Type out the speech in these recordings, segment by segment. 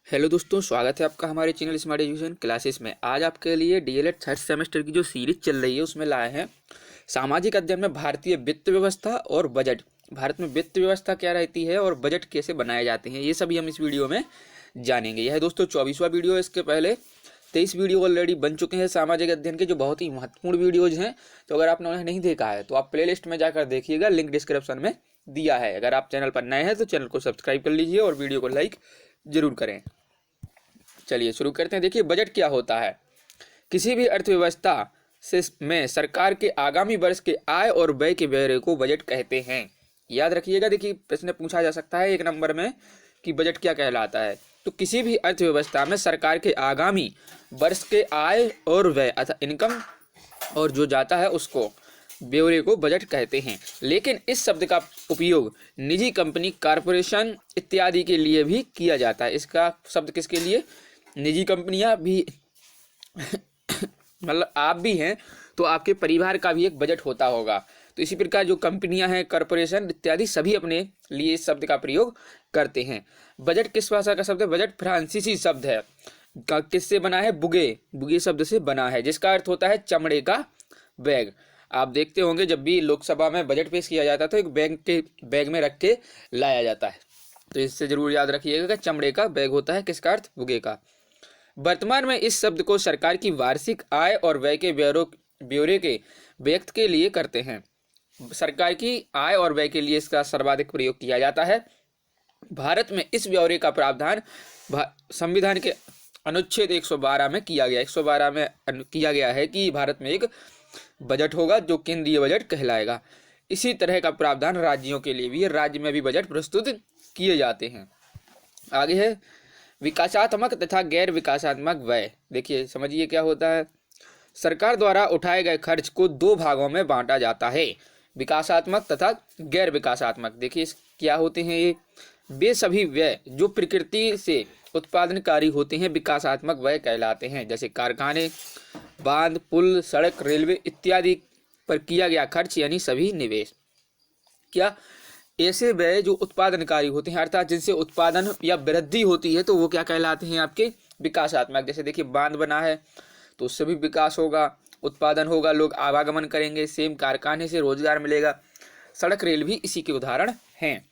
Hello दोस्तों, स्वागत है आपका हमारे चैनल स्मार्ट एजुकेशन क्लासेस में। आज आपके लिए डीएलएड थर्ड सेमेस्टर की जो सीरीज चल रही है उसमें लाए हैं सामाजिक अध्ययन में भारतीय वित्त व्यवस्था और बजट। भारत में वित्त व्यवस्था क्या रहती है और बजट कैसे बनाए जाते हैं, ये सभी हम इस वीडियो में जानेंगे। यह है दोस्तों 24वां वीडियो है। इसके पहले 23 वीडियो ऑलरेडी बन चुके हैं सामाजिक अध्ययन के, जो बहुत ही महत्वपूर्ण वीडियोज हैं। तो अगर आपने उन्हें नहीं देखा है तो आप प्लेलिस्ट में जाकर देखिएगा, लिंक डिस्क्रिप्शन में दिया है। अगर आप चैनल पर नए हैं तो चैनल को सब्सक्राइब कर लीजिए और वीडियो को लाइक जरूर करें। चलिए शुरू करते हैं। देखिए, बजट क्या होता है। किसी भी अर्थव्यवस्था से में सरकार के आगामी वर्ष के आय और व्यय के ब्यौरे को बजट कहते हैं। याद रखिएगा, देखिए प्रश्न पूछा जा सकता है 1 नंबर में कि बजट क्या कहलाता है। तो किसी भी अर्थव्यवस्था में सरकार के आगामी वर्ष के आय और व्यय अर्थात इनकम और जो जाता है उसको ब्यौरे को बजट कहते हैं। लेकिन इस शब्द का उपयोग निजी कंपनी, कारपोरेशन इत्यादि के लिए भी किया जाता है। इसका शब्द किसके लिए? निजी कंपनियां भी मतलब आप भी हैं तो आपके परिवार का भी एक बजट होता होगा। तो इसी प्रकार जो कंपनियां हैं, कॉरपोरेशन इत्यादि सभी अपने लिए इस शब्द का प्रयोग करते हैं। बजट किस भाषा का शब्द है? बजट फ्रांसीसी शब्द है। किससे बना है? बुगे, बुगे शब्द से बना है, जिसका अर्थ होता है चमड़े का बैग। आप देखते होंगे जब भी लोकसभा में बजट पेश किया जाता है तो एक बैग में रख के लाया जाता है। तो इससे जरूर याद रखिएगा कि चमड़े का बैग होता है। किसका अर्थ? बुगे का। वर्तमान में इस शब्द को सरकार की वार्षिक आय और व्यय के ब्यौरे के व्यक्त के लिए करते हैं। सरकार की आय और व्यय के लिए इसका सर्वाधिक प्रयोग किया जाता है। भारत में इस ब्यौरे का प्रावधान संविधान के अनुच्छेद 112 में किया गया। 112 में किया गया है कि भारत में एक बजट होगा जो केंद्रीय बजट कहलाएगा। इसी तरह का प्रावधान राज्यों के लिए भी है। राज्य में भी बजट प्रस्तुत किए जाते हैं। आगे है विकासात्मक तथा गैर विकासात्मक व्यय। देखिए समझिए क्या होता है। सरकार द्वारा उठाए गए खर्च को 2 भागों में बांटा जाता है, विकासात्मक तथा गैर विकासात्मक। देखिए क्या होते हैं ये? वे सभी व्यय जो प्रकृति से उत्पादनकारी होते हैं विकासात्मक व्यय कहलाते हैं। जैसे कारखाने, बांध, पुल, सड़क, रेलवे इत्यादि पर किया गया खर्च यानी सभी निवेश। क्या ऐसे व्यय जो उत्पादनकारी होते हैं अर्थात जिनसे उत्पादन या वृद्धि होती है तो वो क्या कहलाते हैं? आपके विकासात्मक। जैसे देखिए बांध बना है तो उससे भी विकास होगा, उत्पादन होगा, लोग आवागमन करेंगे, सेम कारखाने से रोजगार मिलेगा। सड़क, रेल भी इसी के उदाहरण हैं।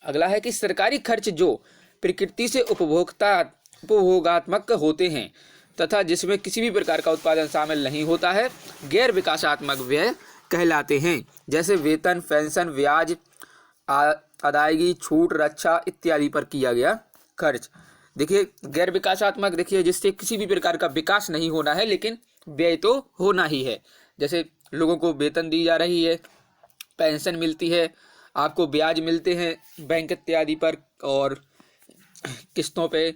अगला है कि सरकारी खर्च जो प्रकृति से उपभोगात्मक होते हैं तथा जिसमें किसी भी प्रकार का उत्पादन शामिल नहीं होता है, गैर विकासात्मक व्यय कहलाते हैं। जैसे वेतन, पेंशन, ब्याज, अदायगी, छूट, रक्षा इत्यादि पर किया गया खर्च। देखिए गैर विकासात्मक, देखिए जिससे किसी भी प्रकार का विकास नहीं होना है लेकिन व्यय तो होना ही है। जैसे लोगों को वेतन दी जा रही है, पेंशन मिलती है, आपको ब्याज मिलते हैं बैंक इत्यादि पर, और किस्तों पे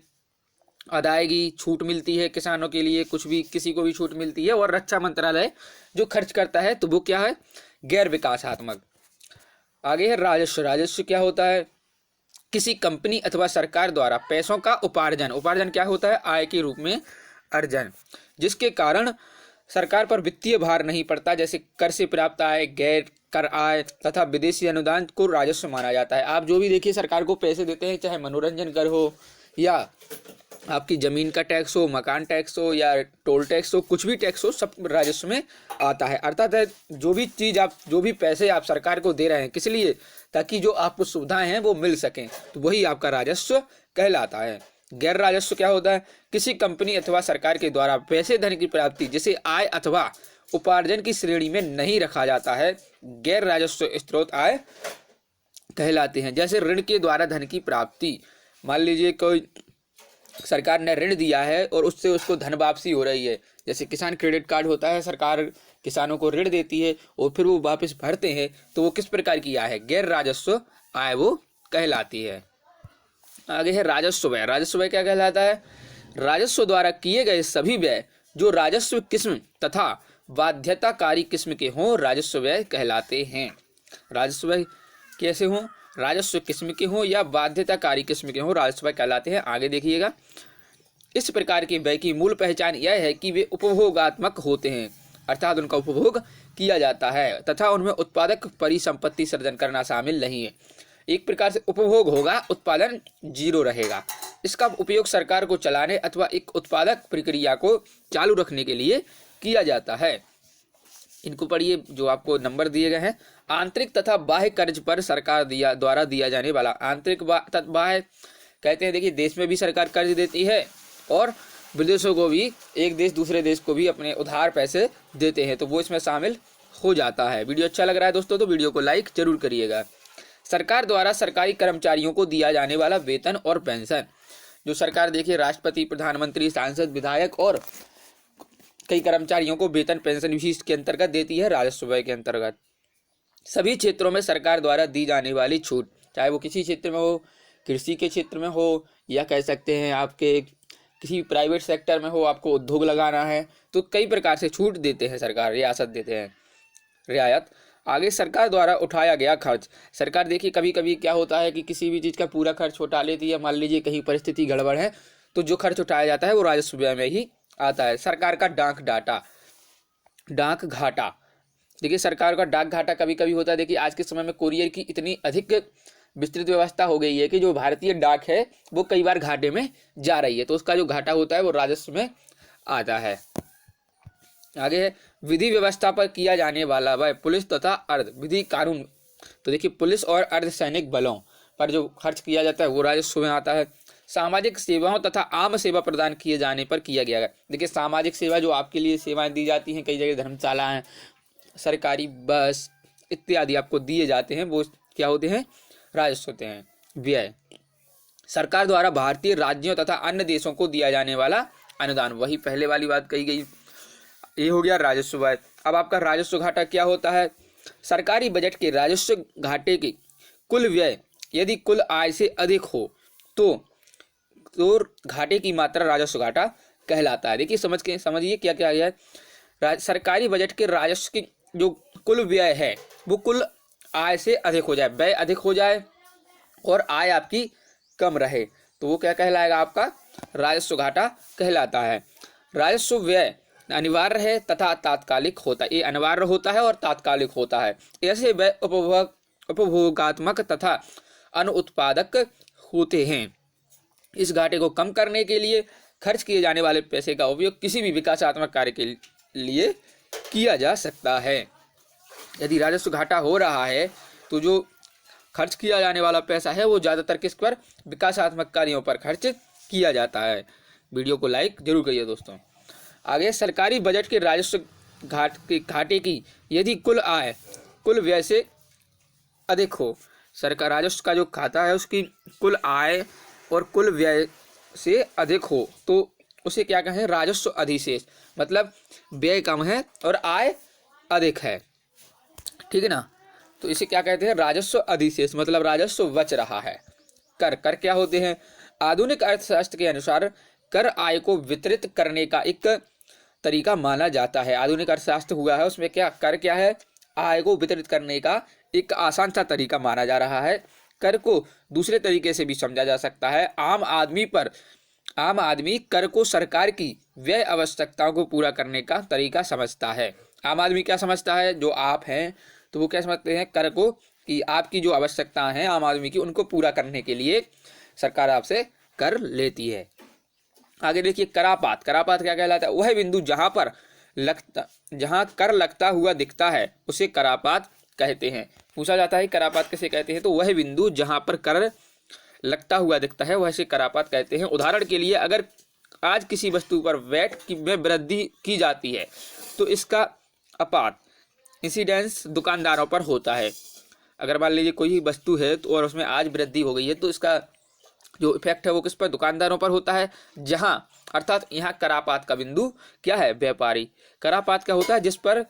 अदायगी, छूट मिलती है किसानों के लिए, कुछ भी किसी को भी छूट मिलती है। और रक्षा मंत्रालय जो खर्च करता है तो वो क्या है? गैर विकासात्मक। आगे है राजस्व। राजस्व क्या होता है? किसी कंपनी अथवा सरकार द्वारा पैसों का उपार्जन। उपार्जन क्या होता है? आय के रूप में अर्जन, जिसके कारण सरकार पर वित्तीय भार नहीं पड़ता। जैसे कर से प्राप्त आय, गैर कर आय तथा विदेशी अनुदान को राजस्व माना जाता है। आप जो भी देखिए सरकार को पैसे देते हैं, चाहे मनोरंजन कर हो या आपकी जमीन का टैक्स हो, मकान टैक्स हो या टोल टैक्स हो, कुछ भी टैक्स हो, सब राजस्व में आता है। अर्थात जो भी चीज आप, जो भी पैसे आप सरकार को दे रहे हैं, किस लिए? ताकि जो आपको सुविधाएं हैं वो मिल सकें, तो वही आपका राजस्व कहलाता है। गैर राजस्व क्या होता है? किसी कंपनी अथवा सरकार के द्वारा पैसे, धन की प्राप्ति जिसे आय अथवा उपार्जन की श्रेणी में नहीं रखा जाता है, गैर राजस्व स्रोत आय कहलाते हैं। जैसे ऋण के द्वारा धन की प्राप्ति। मान लीजिए कोई सरकार ने ऋण दिया है और उससे उसको धन वापसी हो रही है। जैसे किसान क्रेडिट कार्ड होता है, सरकार किसानों को ऋण देती है और फिर वो वापस भरते हैं, तो वो किस प्रकार की आय है? गैर राजस्व आय वो कहलाती है। आगे है राजस्व व्यय। राजस्व व्यय क्या कहलाता है? राजस्व द्वारा किए गए सभी व्यय जो राजस्व किस्म तथा बाध्यताकारी किस्म के हों, राजस्व व्यय कहलाते हैं। राजस्व व्यय कैसे हों? राजस्व किस्म के हों या बाध्यताकारी किस्म के हों, राजस्व व्यय कहलाते हैं। आगे देखिएगा, इस प्रकार के व्यय की मूल पहचान यह है कि वे उपभोगात्मक होते हैं, अर्थात उनका उपभोग किया जाता है तथा उनमें उत्पादक परिसंपत्ति सृजन करना शामिल नहीं है। एक प्रकार से उपभोग होगा, उत्पादन जीरो रहेगा। इसका उपयोग सरकार को चलाने अथवा एक उत्पादक प्रक्रिया को चालू रखने के लिए किया जाता है। इनको पढ़िए जो आपको नंबर दिए गए हैं। आंतरिक तथा बाह्य कर्ज पर सरकार द्वारा दिया जाने वाला, आंतरिक तथा बाह्य कहते हैं, देखिए देश में भी सरकार कर्ज देती है और विदेशों को भी, एक देश दूसरे देश को भी अपने उधार पैसे देते हैं, तो वो इसमें शामिल हो जाता है। वीडियो अच्छा लग रहा है दोस्तों तो वीडियो को लाइक जरूर करिएगा। सरकार द्वारा सरकारी कर्मचारियों को दिया जाने वाला वेतन और पेंशन, जो सरकार देखिए राष्ट्रपति, प्रधानमंत्री, सांसद, विधायक और कई कर्मचारियों को वेतन पेंशन भी इसके अंतर्गत देती है, राजस्व व्यय के अंतर्गत। सभी क्षेत्रों में सरकार द्वारा दी जाने वाली छूट, चाहे वो किसी क्षेत्र में हो, कृषि के क्षेत्र में हो, या कह सकते हैं आपके किसी प्राइवेट सेक्टर में हो, आपको उद्योग लगाना है तो कई प्रकार से छूट देते हैं सरकार, रियासत देते हैं, रियायत। आगे सरकार द्वारा उठाया गया खर्च, सरकार देखिए कभी कभी क्या होता है कि किसी भी चीज़ का पूरा खर्च उठा लेती है। मान लीजिए कहीं परिस्थिति गड़बड़ है तो जो खर्च उठाया जाता है वो राजस्व व्यय में ही आता है। सरकार का डाक घाटा, देखिए सरकार का डाक घाटा कभी कभी होता है। देखिए आज के समय में कुरियर की इतनी अधिक विस्तृत व्यवस्था हो गई है कि जो भारतीय डाक है वो कई बार घाटे में जा रही है, तो उसका जो घाटा होता है वो राजस्व में आता है। आगे है विधि व्यवस्था पर किया जाने वाला वह पुलिस तथा अर्ध विधि कानून, तो देखिए पुलिस और अर्धसैनिक बलों पर जो खर्च किया जाता है वो राजस्व में आता है। सामाजिक सेवाओं तथा आम सेवा प्रदान किए जाने पर किया गया है। देखिए सामाजिक सेवा जो आपके लिए सेवाएं दी जाती हैं, कई जगह धर्मशाला हैं, सरकारी बस इत्यादि आपको दिए जाते हैं, वो क्या होते हैं, राजस्व होते हैं। व्यय, सरकार द्वारा भारतीय राज्यों तथा अन्य देशों को दिया जाने वाला अनुदान, वही पहले वाली बात कही गई, ये हो गया राजस्व व्यय। अब आपका राजस्व घाटा क्या होता है, सरकारी बजट के राजस्व घाटे के कुल व्यय यदि कुल आय से अधिक हो तो घाटे की मात्रा राजस्व घाटा कहलाता है। देखिए समझिए क्या क्या है, सरकारी बजट के राजस्व की जो कुल व्यय है वो कुल आय से अधिक हो जाए, व्यय अधिक हो जाए और आय आपकी कम रहे तो वो क्या कहलाएगा, आपका राजस्व घाटा कहलाता है। राजस्व व्यय अनिवार्य है तथा तात्कालिक होता है, ये अनिवार्य होता है और तात्कालिक होता है। ऐसे व्यय उपभोगात्मक तथा अनुत्पादक होते हैं। इस घाटे को कम करने के लिए खर्च किए जाने वाले पैसे का उपयोग किसी भी विकासात्मक कार्य के लिए किया जा सकता है। यदि राजस्व घाटा हो रहा है तो जो खर्च किया जाने वाला पैसा है वो ज़्यादातर किस पर, विकासात्मक कार्यों पर खर्च किया जाता है। वीडियो को लाइक जरूर करिए दोस्तों। आगे सरकारी बजट के राजस्व घाटे की यदि कुल आय कुल व्यय से अधिक हो, सरकार राजस्व का जो खाता है उसकी कुल आय और कुल व्यय से अधिक हो तो उसे क्या कहें, राजस्व अधिशेष, मतलब व्यय कम है और आय अधिक है, ठीक है ना, तो इसे क्या कहते हैं, राजस्व अधिशेष, मतलब राजस्व बच रहा है। कर क्या होते हैं, आधुनिक अर्थशास्त्र के अनुसार कर आय को वितरित करने का एक तरीका माना जाता है। आधुनिक अर्थशास्त्र हुआ है उसमें कर क्या है, आय को वितरित करने का एक आसान सा तरीका माना जा रहा है। कर को दूसरे तरीके से भी समझा जा सकता है, आम आदमी कर को सरकार की व्यय आवश्यकताओं को पूरा करने का तरीका समझता है। आम आदमी क्या समझता है, जो आप हैं तो वो क्या समझते हैं, कर को कि आपकी जो आवश्यकता है आम आदमी की उनको पूरा करने के लिए सरकार आपसे कर लेती है। आगे देखिए करापात क्या कहलाता है, वह बिंदु जहां कर लगता हुआ दिखता है उसे करापात कहते हैं। पूछा जाता है करापात किसे कहते हैं, तो वह बिंदु जहां पर कर लगता हुआ दिखता है वह से करापात कहते हैं। उदाहरण के लिए अगर आज किसी वस्तु पर वैट में वृद्धि की जाती है तो इसका आपात इंसिडेंस दुकानदारों पर होता है। अगर मान लीजिए कोई वस्तु है तो और उसमें आज वृद्धि हो गई है तो इसका जो इफेक्ट है वो किस पर, दुकानदारों पर होता है। जहां अर्थात यहाँ करापात का बिंदु क्या है, व्यापारी। करापात क्या होता है, जिस पर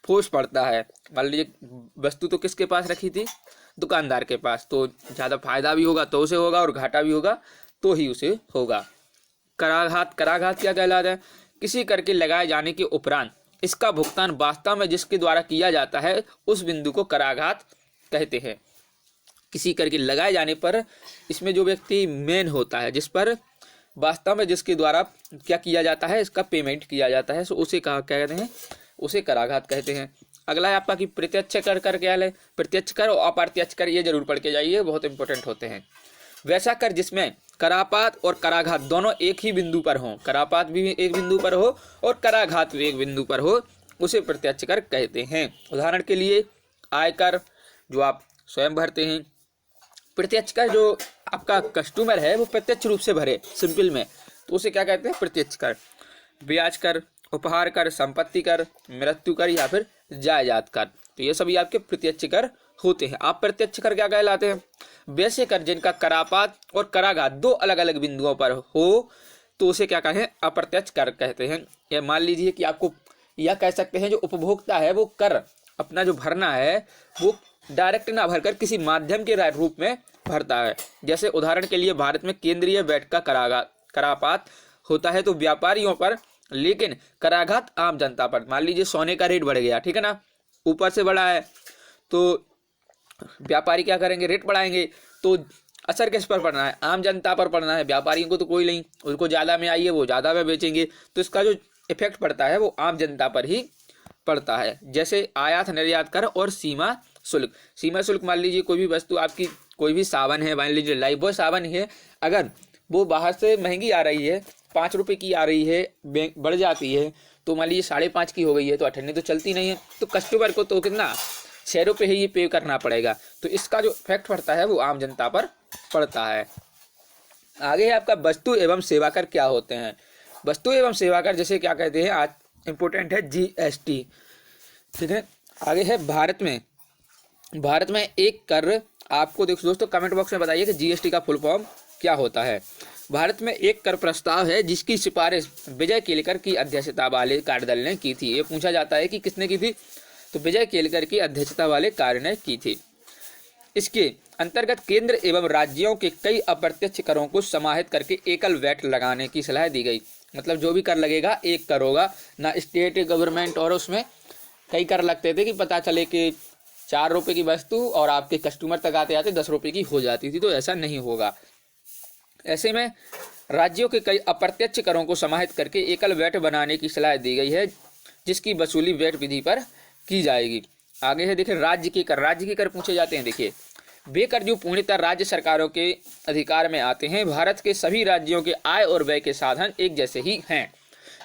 फोर्स पड़ता है। मान लीजिए वस्तु तो किसके पास रखी थी, दुकानदार के पास, तो ज़्यादा फायदा भी होगा तो उसे होगा और घाटा भी होगा तो ही उसे होगा। कराघात क्या कहलाता है, किसी कर के लगाए जाने के उपरांत इसका भुगतान वास्तव में जिसके द्वारा किया जाता है उस बिंदु को कराघात कहते हैं। किसी कर के लगाए जाने पर इसमें जो व्यक्ति मेन होता है, जिस पर वास्तव में जिसके द्वारा क्या किया जाता है, इसका पेमेंट किया जाता है, तो उसे क्या कहते हैं, उसे कराघात कहते हैं। अगला है आपका कि प्रत्यक्ष कर क्या है, प्रत्यक्ष कर और अप्रत्यक्ष कर, ये जरूर पढ़ के जाइए, बहुत इंपॉर्टेंट होते हैं। वैसा कर जिसमें करापात और कराघात दोनों एक ही बिंदु पर हों, करापात भी एक बिंदु पर हो और कराघात भी एक बिंदु पर हो, उसे प्रत्यक्ष कर कहते हैं। उदाहरण के लिए आयकर जो आप स्वयं भरते हैं, प्रत्यक्ष कर जो आपका कस्टमर है वो प्रत्यक्ष रूप से भरे सिंपल में, तो उसे क्या कहते हैं, प्रत्यक्ष कर। ब्याज कर, उपहार कर, संपत्ति कर, मृत्यु कर या फिर जायदाद कर, तो ये सभी आपके प्रत्यक्ष कर होते हैं। आप प्रत्यक्ष कर क्या कहलाते हैं, वैसे कर जिनका करापात और कराघात दो अलग अलग बिंदुओं पर हो, तो उसे क्या कहें, अप्रत्यक्ष कर कहते हैं। या मान लीजिए कि आपको यह कह सकते हैं जो उपभोक्ता है वो कर अपना जो भरना है वो डायरेक्ट ना भरकर किसी माध्यम के रूप में भरता है। जैसे उदाहरण के लिए भारत में केंद्रीय वैट का करापात होता है तो व्यापारियों पर, लेकिन कराघात आम जनता पर। मान लीजिए सोने का रेट बढ़ गया, ठीक है ना, ऊपर से बढ़ा है, तो व्यापारी क्या करेंगे, रेट बढ़ाएंगे, तो असर किस पर पड़ना है, आम जनता पर पड़ना है। व्यापारियों को तो कोई नहीं, उनको ज़्यादा में आई है वो ज़्यादा में बेचेंगे, तो इसका जो इफेक्ट पड़ता है वो आम जनता पर ही पड़ता है। जैसे आयात निर्यात कर और सीमा शुल्क। सीमा शुल्क मान लीजिए कोई भी वस्तु आपकी, कोई भी साबन है, मान लीजिए लाइफबॉय साबन है, अगर वो बाहर से महंगी आ रही है, 5 रुपये की आ रही है, बढ़ जाती है, तो मान लीजिए 5.5 की हो गई है, तो 8 तो चलती नहीं है, तो कस्टमर को तो कितना 6 रुपये ही ये पे करना पड़ेगा। तो इसका जो इफेक्ट पड़ता है वो आम जनता पर पड़ता है। आगे है आपका वस्तु एवं सेवा कर क्या होते हैं। वस्तु एवं सेवा कर जैसे क्या कहते हैं, आज इंपोर्टेंट है GST, ठीक है। आगे है भारत में एक कर, आपको देखो दोस्तों कमेंट बॉक्स में बताइए कि GST का फुल फॉर्म क्या होता है। भारत में एक कर प्रस्ताव है जिसकी सिफारिश विजय केलकर की अध्यक्षता वाले कार्यदल ने की थी। ये पूछा जाता है कि किसने की थी, तो विजय केलकर की अध्यक्षता वाले कार्य ने की थी। इसके अंतर्गत केंद्र एवं राज्यों के कई अप्रत्यक्ष करों को समाहित करके एकल वैट लगाने की सलाह दी गई। मतलब जो भी कर लगेगा एक कर होगा ना, स्टेट गवर्नमेंट और उसमें कई कर लगते थे कि पता चले कि 4 रुपये की वस्तु और आपके कस्टमर तक आते आते 10 रुपये की हो जाती थी, तो ऐसा नहीं होगा। ऐसे में राज्यों के कई अप्रत्यक्ष करों को समाहित करके एकल वैट बनाने की सलाह दी गई है, जिसकी वसूली वैट विधि पर की जाएगी। आगे है देखिए राज्य के कर पूछे जाते हैं। देखिए वे कर जो पूर्णतः राज्य सरकारों के अधिकार में आते हैं। भारत के सभी राज्यों के आय और व्यय के साधन एक जैसे ही हैं,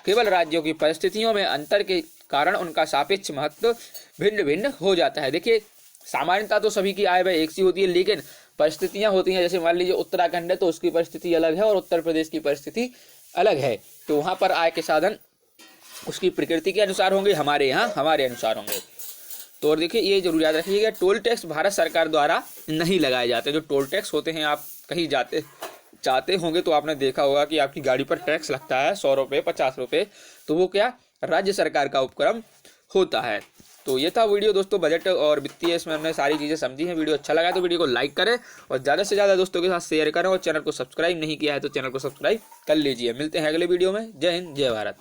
केवल राज्यों की परिस्थितियों में अंतर के कारण उनका सापेक्ष महत्व भिन्न भिन्न हो जाता है। देखिए सामान्यतः तो सभी की आय व्यय एक सी होती है, लेकिन परिस्थितियां होती हैं। जैसे मान लीजिए उत्तराखंड है तो उसकी परिस्थिति अलग है और उत्तर प्रदेश की परिस्थिति अलग है, तो वहाँ पर आय के साधन उसकी प्रकृति के अनुसार होंगे, हमारे यहाँ हमारे अनुसार होंगे। तो और देखिए ये जरूर याद रखिएगा, टोल टैक्स भारत सरकार द्वारा नहीं लगाए जाते। जो टोल टैक्स होते हैं, आप कहीं जाते होंगे तो आपने देखा होगा कि आपकी गाड़ी पर टैक्स लगता है 100 रुपये 50 रुपये, तो वो क्या राज्य सरकार का उपक्रम होता है। तो ये था वीडियो दोस्तों, बजट और वित्तीय, इसमें हमने सारी चीज़ें समझी हैं। वीडियो अच्छा लगा तो वीडियो को लाइक करें और ज़्यादा से ज़्यादा दोस्तों के साथ शेयर करें, और चैनल को सब्सक्राइब नहीं किया है तो चैनल को सब्सक्राइब कर लीजिए। मिलते हैं अगले वीडियो में। जय हिंद, जय भारत।